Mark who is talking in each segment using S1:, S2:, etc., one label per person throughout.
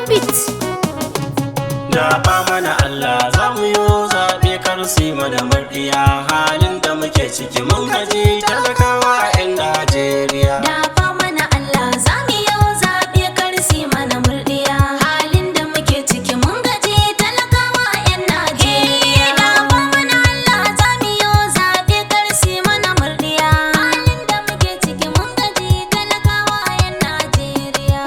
S1: Beat.
S2: Dafa mana Allah za mu yi zaɓe kar su yi mana murɗiya, halin da muke ciki mun gaji talakawa 'yan Najeriya.
S1: Dafa mana Allah za mu yi zaɓe kar su yi mana murɗiya, halin da muke ciki mun gaji talakawa 'yan Najeriya. Dafa mana Allah za mu yi zaɓe kar su yi mana murɗiya, halin da muke ciki mun gaji talakawa 'yan Najeriya.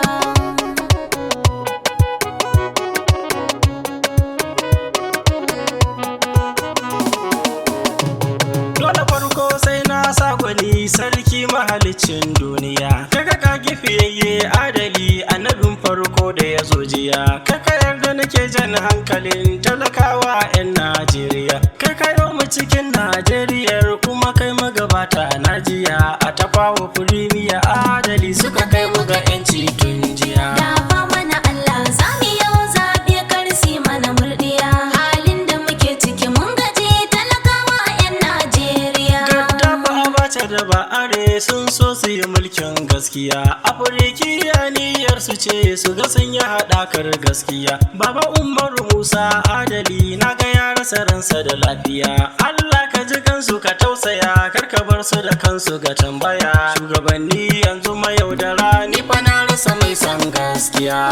S2: Dole farko sai na sa gwani sarki mahalicin duniya, kaga ka gifiyayye adali annabin farko da ya zo jiya, kaka yarda nake jan hankalin talakawa 'yan Najeriya, kai kayo mu cikin Najeriyar kuma kai magabata Najiya, a tafawa firimiya adali suka kai mu ga 'yanci tun jiya.
S1: Dafa mana Allah za mu yi zaɓe kar su yi mana murɗiya, halin da muke ciki mun gaji talakawa 'yan Najeriya.
S2: Gaddafa Abacha da Ba'are sun so su yi mulkin gaskiya, Afirikiya niyyar su ce su ga sun yi haɗakar gaskiya. Baba Umaru Musa adali na ga ya rasa ransa da lafiya, Allah ka ji kansu ka tausaya, kar ka bar su da kansu ga tambaya. Shugabanni yanzu mayaudara, ni fa na rasa mai son gaskiya.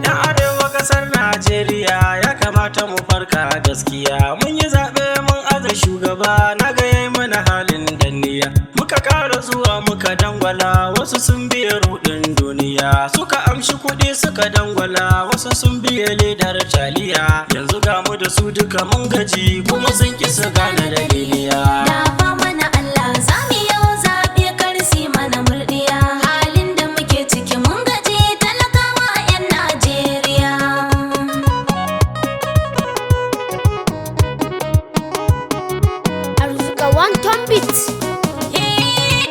S2: Yan arewa kasar Najeriya ya kamata mu farka gaskiya, mun yi zaɓe mun aza shugaba na ga yayi mana halin danniya, muka ƙara zuwa muka dangwala wasu sun biye rudin duniya, suka amshi kuɗi suka dangwala wasu sun biye ledar taliya, yanzu ga mu da su duka mun gaji kuma sun ki su gane daliliya.
S1: Dafa mana Allah za mu yi zaɓe kar su yi mana murɗiya, halin da muke ciki mun gaji talakawa 'yan Najeriya. Arzuka One Ton Beat.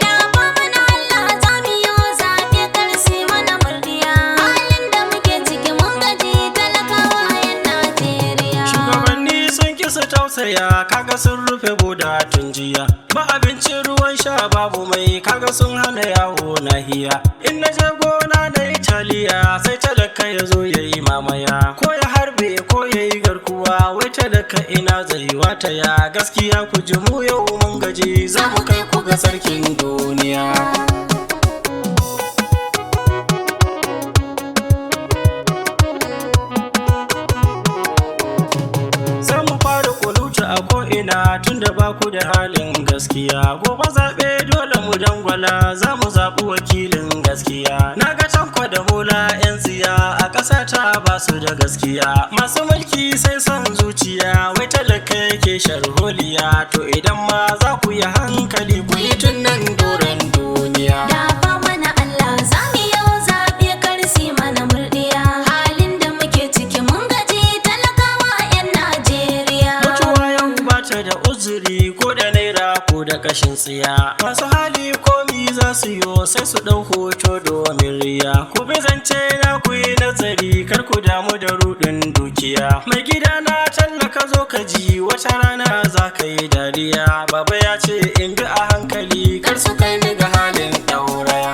S1: Dafa mana Allah za mu yi zaɓe kar su yi mana murɗiya, halin da muke ciki mun gaji talakawa 'yan Najeriya.
S2: Shugabanni sun kisa tausaya, kaga sun rufe boda tun jiya, ba abincin ruwan sha babu mai, kaga sun hana yawo nahiya. In na je gona na Italiya sai talaka ya zo ya yi mamaya, ko ya harbe ko ya yi garkuwa, wai talaka ina zai wataya. Gaskiya ku ji mu yau mun gaji, za mu kai ku ga sarkin duniya. Za mu fara kuluta a ko'ina tun da ba ku da halin gaskiya, gobe zaɓe dole mu dangwala, za mu zaɓi wakilin gaskiya. Na ga Tanko da Bola 'yan tsiya a ƙasa ta ba su da gaskiya, masu mulki sai son zuciya, wai talaka yake sharholiya, to idan ma za ku yi hankali ku yi tun nan doron duniya.
S1: Dafa mana Allah za mu yi zaɓe kar su yi mana murɗiya, halin da muke ciki mun gaji talakawa 'yan Najeriya.
S2: Mutuwa yau ba ta da uzuri ko da naira ko da kashin tsiya, masu hali komi za su yi sai su ɗau hoto domin riya. Ku bi zance na ku yi nazari, kar ku damu da ruɗin dukiya. Mai gida na tallaka zo ka ji, wata rana za ka yi dariya. Baba ya ce in bi a hankali, kar su kai ni ga halin ɗauraya.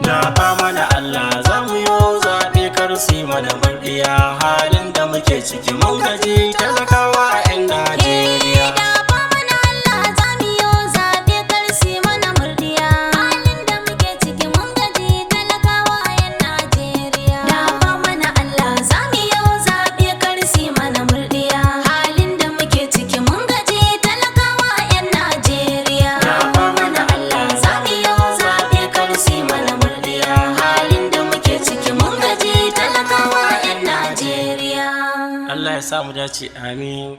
S2: Dafa mana Allah za mu yi zaɓe kar su yi mana murɗiya, halin da muke ciki mun gaji talakawa 'yan Najeriya.
S1: Dafa mana Allah za mu yi zaɓe kar su yi mana murɗiya, halin da muke ciki mun gaji talakawa 'yan Najeriya. Dafa mana Allah za mu yi zaɓe kar su yi mana murɗiya, halin da muke ciki mun gaji talakawa 'yan Najeriya. Dafa mana Allah za mu yi zaɓe kar su yi mana murɗiya, halin da muke ciki mun gaji talakawa 'yan Najeriya.
S2: Allah ya sa mu dace, amin.